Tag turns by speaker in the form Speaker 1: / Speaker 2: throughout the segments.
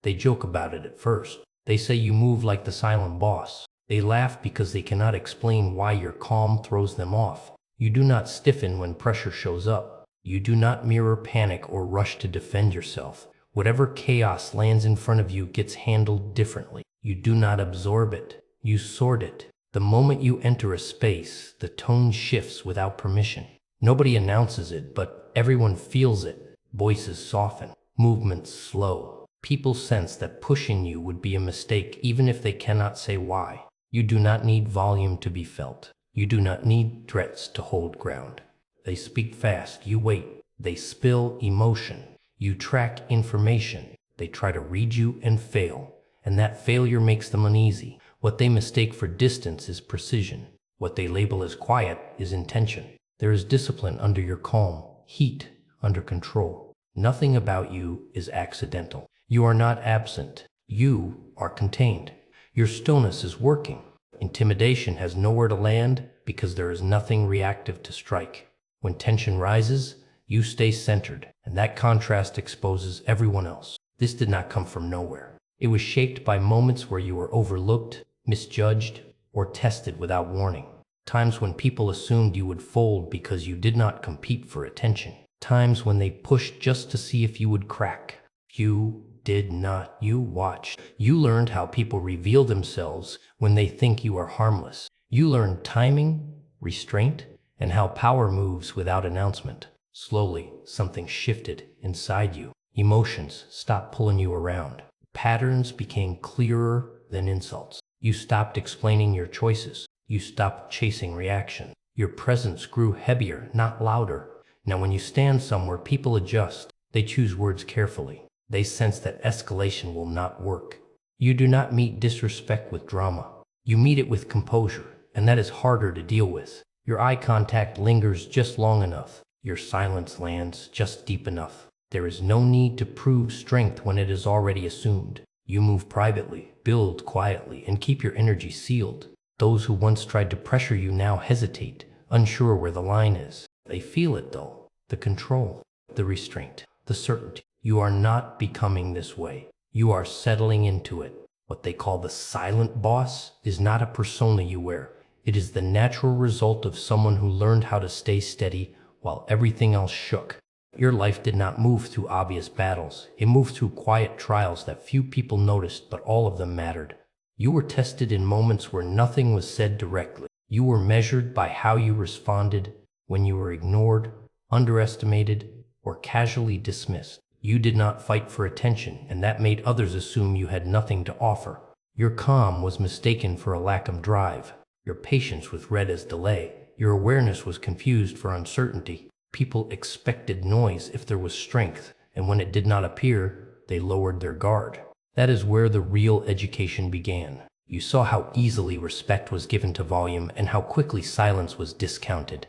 Speaker 1: They joke about it at first. They say you move like the silent boss. They laugh because they cannot explain why your calm throws them off. You do not stiffen when pressure shows up. You do not mirror panic or rush to defend yourself. Whatever chaos lands in front of you gets handled differently. You do not absorb it. You sort it. The moment you enter a space, the tone shifts without permission. Nobody announces it, but everyone feels it. Voices soften. Movements slow. People sense that pushing you would be a mistake even if they cannot say why. You do not need volume to be felt. You do not need threats to hold ground. They speak fast. You wait. They spill emotion. You track information. They try to read you and fail. And that failure makes them uneasy. What they mistake for distance is precision. What they label as quiet is intention. There is discipline under your calm, heat under control. Nothing about you is accidental. You are not absent. You are contained. Your stillness is working. Intimidation has nowhere to land because there is nothing reactive to strike. When tension rises, you stay centered, and that contrast exposes everyone else. This did not come from nowhere. It was shaped by moments where you were overlooked, misjudged, or tested without warning. Times when people assumed you would fold because you did not compete for attention. Times when they pushed just to see if you would crack. You did not. You watched. You learned how people reveal themselves when they think you are harmless. You learned timing, restraint, and how power moves without announcement. Slowly, something shifted inside you. Emotions stopped pulling you around. Patterns became clearer than insults. You stopped explaining your choices. You stopped chasing reaction. Your presence grew heavier, not louder. Now when you stand somewhere, people adjust. They choose words carefully. They sense that escalation will not work. You do not meet disrespect with drama. You meet it with composure, and that is harder to deal with. Your eye contact lingers just long enough. Your silence lands just deep enough. There is no need to prove strength when it is already assumed. You move privately, build quietly, and keep your energy sealed. Those who once tried to pressure you now hesitate, unsure where the line is. They feel it though. The control, the restraint, the certainty. You are not becoming this way. You are settling into it. What they call the silent boss is not a persona you wear. It is the natural result of someone who learned how to stay steady while everything else shook. Your life did not move through obvious battles. It moved through quiet trials that few people noticed, but all of them mattered. You were tested in moments where nothing was said directly. You were measured by how you responded when you were ignored, underestimated, or casually dismissed. You did not fight for attention, and that made others assume you had nothing to offer. Your calm was mistaken for a lack of drive. Your patience was read as delay. Your awareness was confused for uncertainty. People expected noise if there was strength, and when it did not appear, they lowered their guard. That is where the real education began. You saw how easily respect was given to volume and how quickly silence was discounted.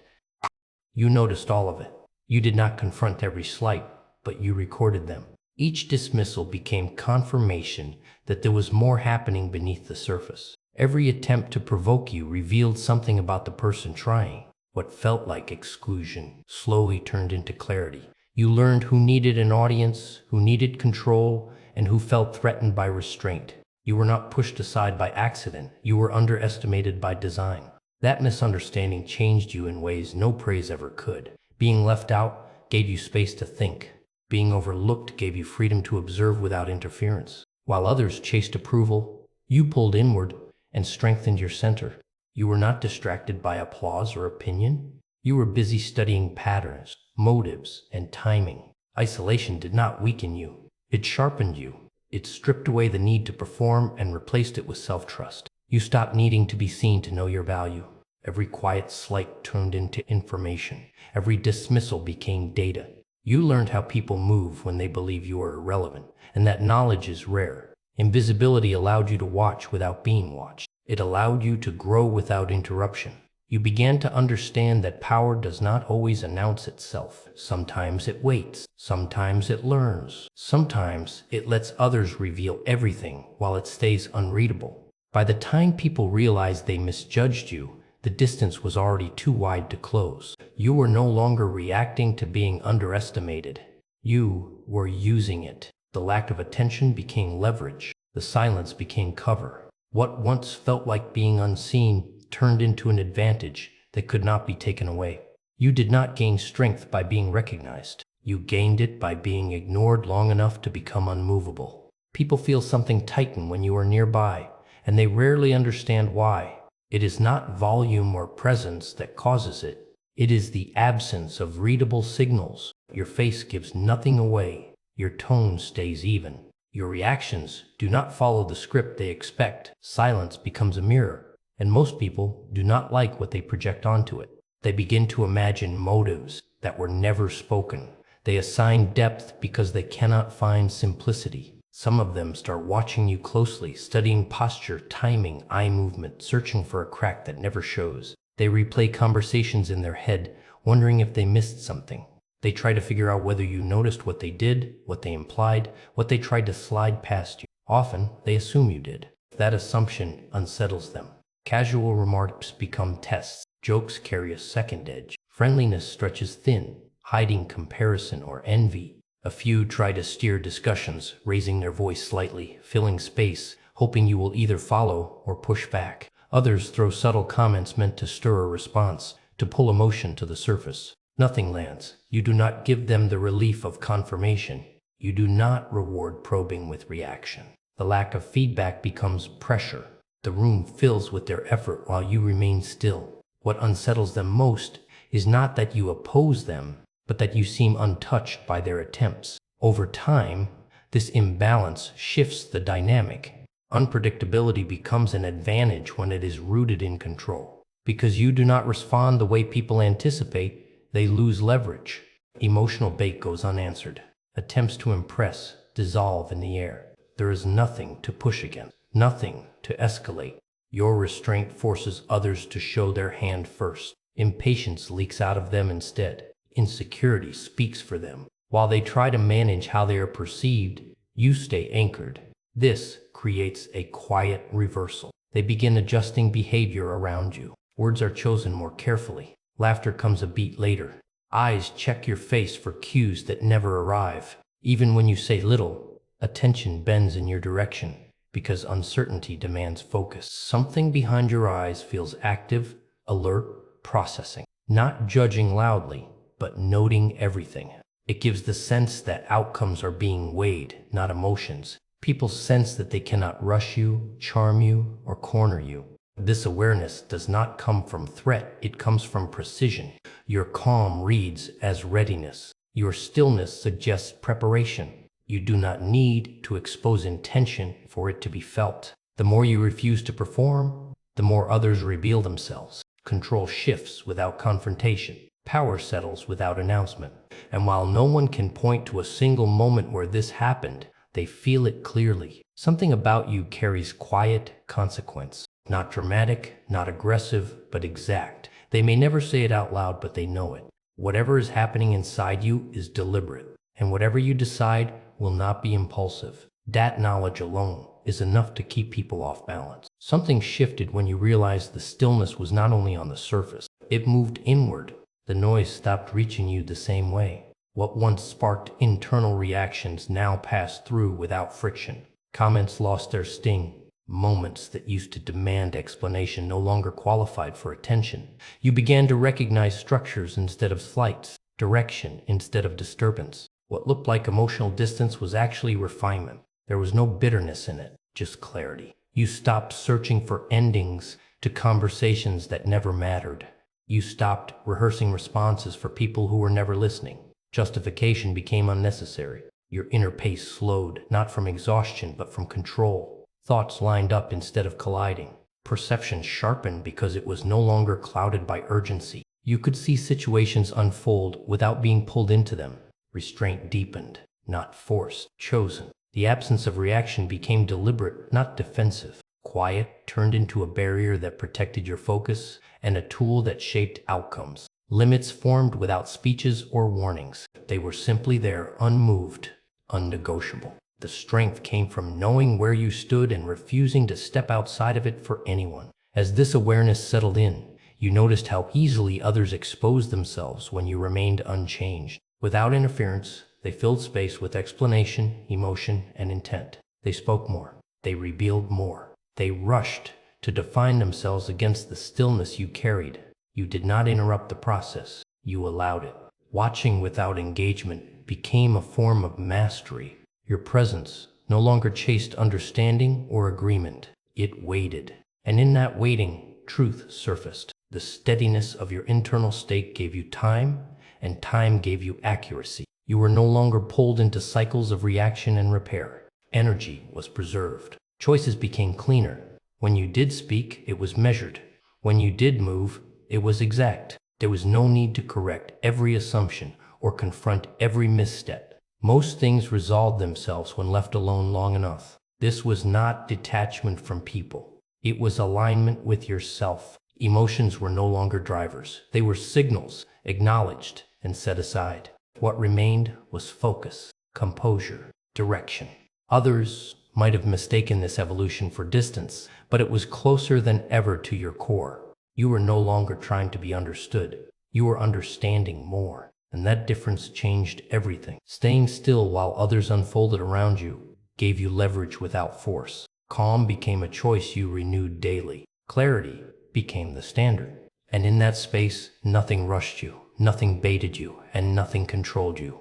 Speaker 1: You noticed all of it. You did not confront every slight, but you recorded them. Each dismissal became confirmation that there was more happening beneath the surface. Every attempt to provoke you revealed something about the person trying. What felt like exclusion slowly turned into clarity. You learned who needed an audience, who needed control, and who felt threatened by restraint. You were not pushed aside by accident. You were underestimated by design. That misunderstanding changed you in ways no praise ever could. Being left out gave you space to think. Being overlooked gave you freedom to observe without interference. While others chased approval, you pulled inward and strengthened your center. You were not distracted by applause or opinion. You were busy studying patterns, motives, and timing. Isolation did not weaken you. It sharpened you. It stripped away the need to perform and replaced it with self-trust. You stopped needing to be seen to know your value. Every quiet slight turned into information. Every dismissal became data. You learned how people move when they believe you are irrelevant, and that knowledge is rare. Invisibility allowed you to watch without being watched. It allowed you to grow without interruption. You began to understand that power does not always announce itself. Sometimes it waits. Sometimes it learns. Sometimes it lets others reveal everything while it stays unreadable. By the time people realized they misjudged you, the distance was already too wide to close. You were no longer reacting to being underestimated. You were using it. The lack of attention became leverage. The silence became cover. What once felt like being unseen turned into an advantage that could not be taken away. You did not gain strength by being recognized. You gained it by being ignored long enough to become unmovable. People feel something tighten when you are nearby, and they rarely understand why. It is not volume or presence that causes it. It is the absence of readable signals. Your face gives nothing away. Your tone stays even. Your reactions do not follow the script they expect. Silence becomes a mirror, and most people do not like what they project onto it. They begin to imagine motives that were never spoken. They assign depth because they cannot find simplicity. Some of them start watching you closely, studying posture, timing, eye movement, searching for a crack that never shows. They replay conversations in their head, wondering if they missed something. They try to figure out whether you noticed what they did, what they implied, what they tried to slide past you. Often, they assume you did. That assumption unsettles them. Casual remarks become tests. Jokes carry a second edge. Friendliness stretches thin, hiding comparison or envy. A few try to steer discussions, raising their voice slightly, filling space, hoping you will either follow or push back. Others throw subtle comments meant to stir a response, to pull emotion to the surface. Nothing lands. You do not give them the relief of confirmation. You do not reward probing with reaction. The lack of feedback becomes pressure. The room fills with their effort while you remain still. What unsettles them most is not that you oppose them, but that you seem untouched by their attempts. Over time, this imbalance shifts the dynamic. Unpredictability becomes an advantage when it is rooted in control. Because you do not respond the way people anticipate, they lose leverage. Emotional bait goes unanswered. Attempts to impress dissolve in the air. There is nothing to push against, nothing to escalate. Your restraint forces others to show their hand first. Impatience leaks out of them instead. Insecurity speaks for them. While they try to manage how they are perceived, you stay anchored. This creates a quiet reversal. They begin adjusting behavior around you. Words are chosen more carefully. Laughter comes a beat later. Eyes check your face for cues that never arrive. Even when you say little, attention bends in your direction because uncertainty demands focus. Something behind your eyes feels active, alert, processing. Not judging loudly, but noting everything. It gives the sense that outcomes are being weighed, not emotions. People sense that they cannot rush you, charm you, or corner you. This awareness does not come from threat, it comes from precision. Your calm reads as readiness. Your stillness suggests preparation. You do not need to expose intention for it to be felt. The more you refuse to perform, the more others reveal themselves. Control shifts without confrontation. Power settles without announcement. And while no one can point to a single moment where this happened, they feel it clearly. Something about you carries quiet consequence. Not dramatic, not aggressive, but exact. They may never say it out loud, but they know it. Whatever is happening inside you is deliberate, and whatever you decide will not be impulsive. That knowledge alone is enough to keep people off balance. Something shifted when you realized the stillness was not only on the surface, it moved inward. The noise stopped reaching you the same way. What once sparked internal reactions now passed through without friction. Comments lost their sting. Moments that used to demand explanation no longer qualified for attention. You began to recognize structures instead of flights, direction instead of disturbance. What looked like emotional distance was actually refinement. There was no bitterness in it, just clarity. You stopped searching for endings to conversations that never mattered. You stopped rehearsing responses for people who were never listening. Justification became unnecessary. Your inner pace slowed, not from exhaustion, but from control. Thoughts lined up instead of colliding. Perception sharpened because it was no longer clouded by urgency. You could see situations unfold without being pulled into them. Restraint deepened, not forced, chosen. The absence of reaction became deliberate, not defensive. Quiet turned into a barrier that protected your focus and a tool that shaped outcomes. Limits formed without speeches or warnings. They were simply there, unmoved, unnegotiable. The strength came from knowing where you stood and refusing to step outside of it for anyone. As this awareness settled in, you noticed how easily others exposed themselves when you remained unchanged. Without interference, They filled space with explanation, emotion, and intent. They spoke more. They revealed more. They rushed to define themselves against the stillness you carried. You did not interrupt the process. You allowed it. Watching without engagement became a form of mastery. Your presence no longer chased understanding or agreement. It waited. And in that waiting, truth surfaced. The steadiness of your internal state gave you time, and time gave you accuracy. You were no longer pulled into cycles of reaction and repair. Energy was preserved. Choices became cleaner. When you did speak, it was measured. When you did move, it was exact. There was no need to correct every assumption or confront every misstep. Most things resolved themselves when left alone long enough. This was not detachment from people. It was alignment with yourself. Emotions were no longer drivers. They were signals, acknowledged and set aside. What remained was focus, composure, direction. Others might have mistaken this evolution for distance, but it was closer than ever to your core. You were no longer trying to be understood. You were understanding more. And that difference changed everything. Staying still while others unfolded around you gave you leverage without force. Calm became a choice you renewed daily. Clarity became the standard. And in that space, nothing rushed you, nothing baited you, and nothing controlled you.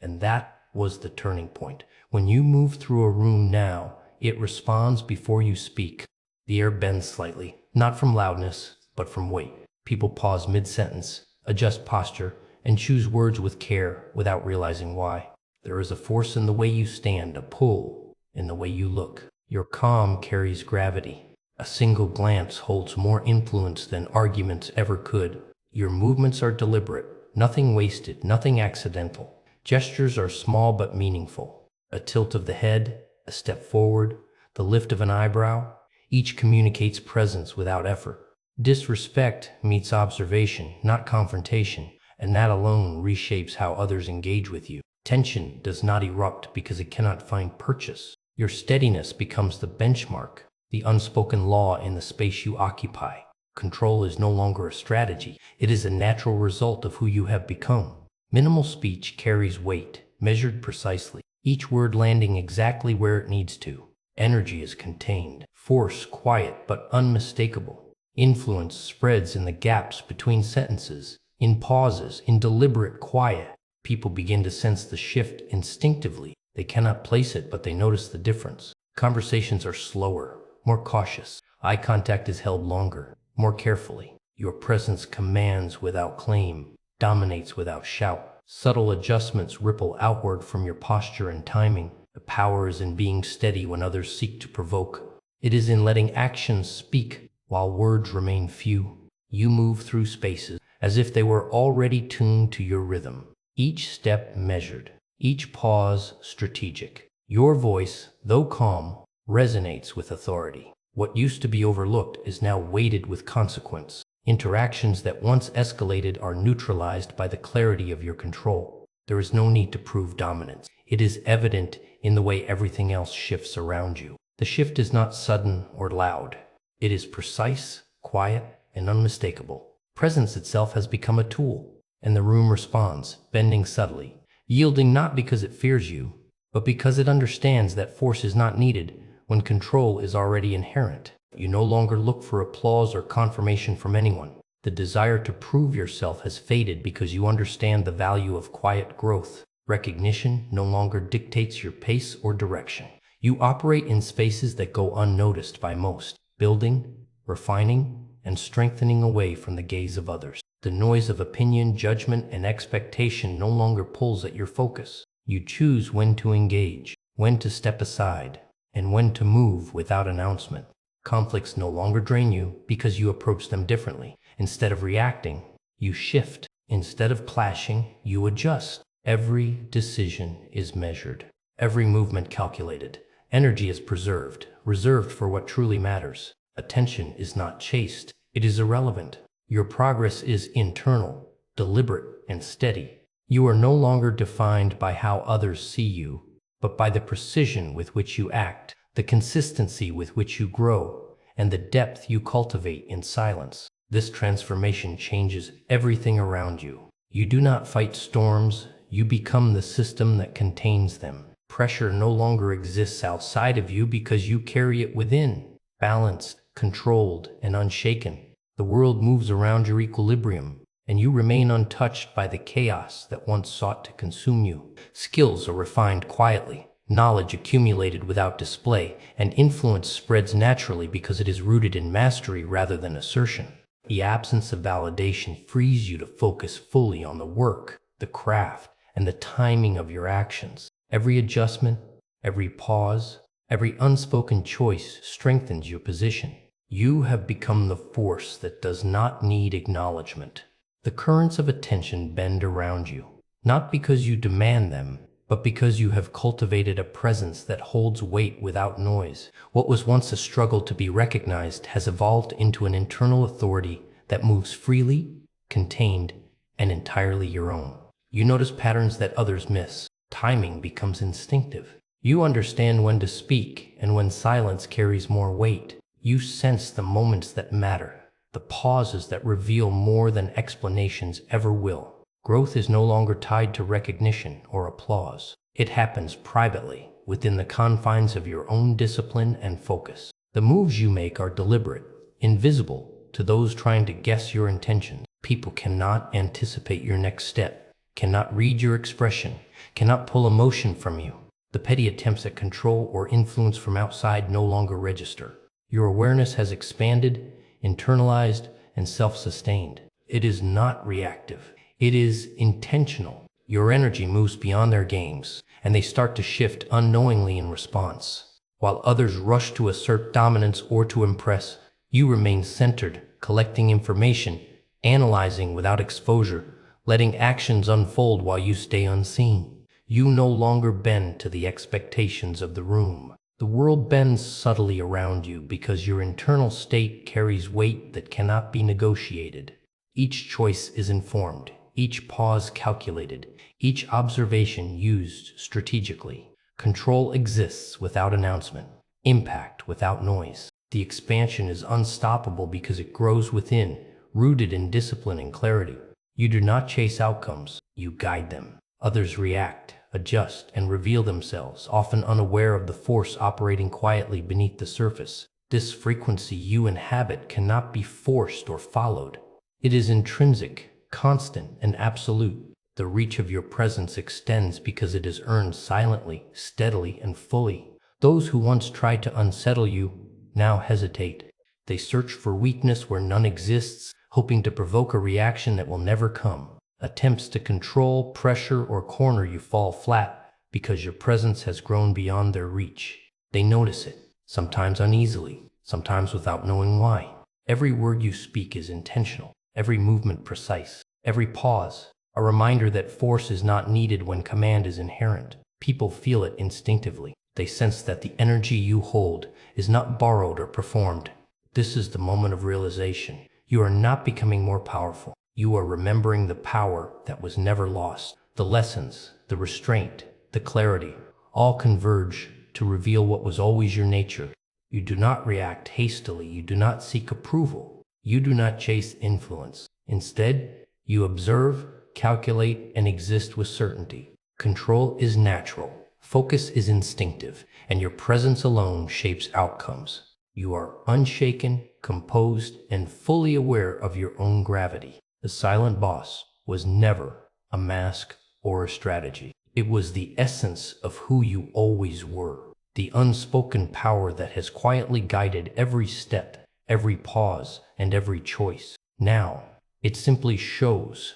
Speaker 1: And that was the turning point. When you move through a room now, it responds before you speak. The air bends slightly, not from loudness, but from weight. People pause mid-sentence, adjust posture, and choose words with care without realizing why. There is a force in the way you stand, a pull in the way you look. Your calm carries gravity. A single glance holds more influence than arguments ever could. Your movements are deliberate, nothing wasted, nothing accidental. Gestures are small but meaningful. A tilt of the head, a step forward, the lift of an eyebrow. Each communicates presence without effort. Disrespect meets observation, not confrontation, and that alone reshapes how others engage with you. Tension does not erupt because it cannot find purchase. Your steadiness becomes the benchmark, the unspoken law in the space you occupy. Control is no longer a strategy. It is a natural result of who you have become. Minimal speech carries weight, measured precisely, each word landing exactly where it needs to. Energy is contained, force quiet but unmistakable. Influence spreads in the gaps between sentences, in pauses, in deliberate quiet. People begin to sense the shift instinctively. They cannot place it, but they notice the difference. Conversations are slower, more cautious. Eye contact is held longer, more carefully. Your presence commands without claim, dominates without shout. Subtle adjustments ripple outward from your posture and timing. The power is in being steady when others seek to provoke. It is in letting actions speak while words remain few. You move through spaces as if they were already tuned to your rhythm. Each step measured, each pause strategic. Your voice, though calm, resonates with authority. What used to be overlooked is now weighted with consequence. Interactions that once escalated are neutralized by the clarity of your control. There is no need to prove dominance. It is evident in the way everything else shifts around you. The shift is not sudden or loud. It is precise, quiet, and unmistakable. Presence itself has become a tool, and the room responds, bending subtly, yielding not because it fears you, but because it understands that force is not needed when control is already inherent. You no longer look for applause or confirmation from anyone. The desire to prove yourself has faded because you understand the value of quiet growth. Recognition no longer dictates your pace or direction. You operate in spaces that go unnoticed by most, building, refining, and strengthening away from the gaze of others. The noise of opinion, judgment, and expectation no longer pulls at your focus. You choose when to engage, when to step aside, and when to move without announcement. Conflicts no longer drain you because you approach them differently. Instead of reacting, you shift. Instead of clashing, you adjust. Every decision is measured, every movement calculated. Energy is preserved, reserved for what truly matters. Attention is not chased, it is irrelevant. Your progress is internal, deliberate, and steady. You are no longer defined by how others see you, but by the precision with which you act, the consistency with which you grow, and the depth you cultivate in silence. This transformation changes everything around you. You do not fight storms, You become the system that contains them. Pressure no longer exists outside of you because you carry it within, balanced, controlled, and unshaken. The world moves around your equilibrium, and you remain untouched by the chaos that once sought to consume you. Skills are refined quietly, knowledge accumulated without display, and influence spreads naturally because it is rooted in mastery rather than assertion. The absence of validation frees you to focus fully on the work, the craft, and the timing of your actions. Every adjustment, every pause, every unspoken choice strengthens your position. You have become the force that does not need acknowledgement. The currents of attention bend around you, not because you demand them, but because you have cultivated a presence that holds weight without noise. What was once a struggle to be recognized has evolved into an internal authority that moves freely, contained, and entirely your own. You notice patterns that others miss. Timing becomes instinctive. You understand when to speak and when silence carries more weight. You sense the moments that matter, the pauses that reveal more than explanations ever will. Growth is no longer tied to recognition or applause. It happens privately, within the confines of your own discipline and focus. The moves you make are deliberate, invisible to those trying to guess your intentions. People cannot anticipate your next step, cannot read your expression, cannot pull emotion from you. The petty attempts at control or influence from outside no longer register. Your awareness has expanded, internalized, and self-sustained. It is not reactive. It is intentional. Your energy moves beyond their games, and they start to shift unknowingly in response. While others rush to assert dominance or to impress, you remain centered, collecting information, analyzing without exposure, letting actions unfold while you stay unseen. You no longer bend to the expectations of the room. The world bends subtly around you because your internal state carries weight that cannot be negotiated. Each choice is informed, each pause calculated, each observation used strategically. Control exists without announcement, impact without noise. The expansion is unstoppable because it grows within, rooted in discipline and clarity. You do not chase outcomes, you guide them. Others react, adjust, and reveal themselves, often unaware of the force operating quietly beneath the surface. This frequency you inhabit cannot be forced or followed. It is intrinsic, constant, and absolute. The reach of your presence extends because it is earned silently, steadily, and fully. Those who once tried to unsettle you now hesitate. They search for weakness where none exists, hoping to provoke a reaction that will never come. Attempts to control, pressure, or corner you fall flat because your presence has grown beyond their reach. They notice it, sometimes uneasily, sometimes without knowing why. Every word you speak is intentional, every movement precise, every pause a reminder that force is not needed when command is inherent. People feel it instinctively. They sense that the energy you hold is not borrowed or performed. This is the moment of realization. You are not becoming more powerful. You are remembering the power that was never lost. The lessons, the restraint, the clarity, all converge to reveal what was always your nature. You do not react hastily. You do not seek approval. You do not chase influence. Instead, you observe, calculate, and exist with certainty. Control is natural. Focus is instinctive, and your presence alone shapes outcomes. You are unshaken, composed, and fully aware of your own gravity. The silent boss was never a mask or a strategy. It was the essence of who you always were, the unspoken power that has quietly guided every step, every pause, and every choice. Now, it simply shows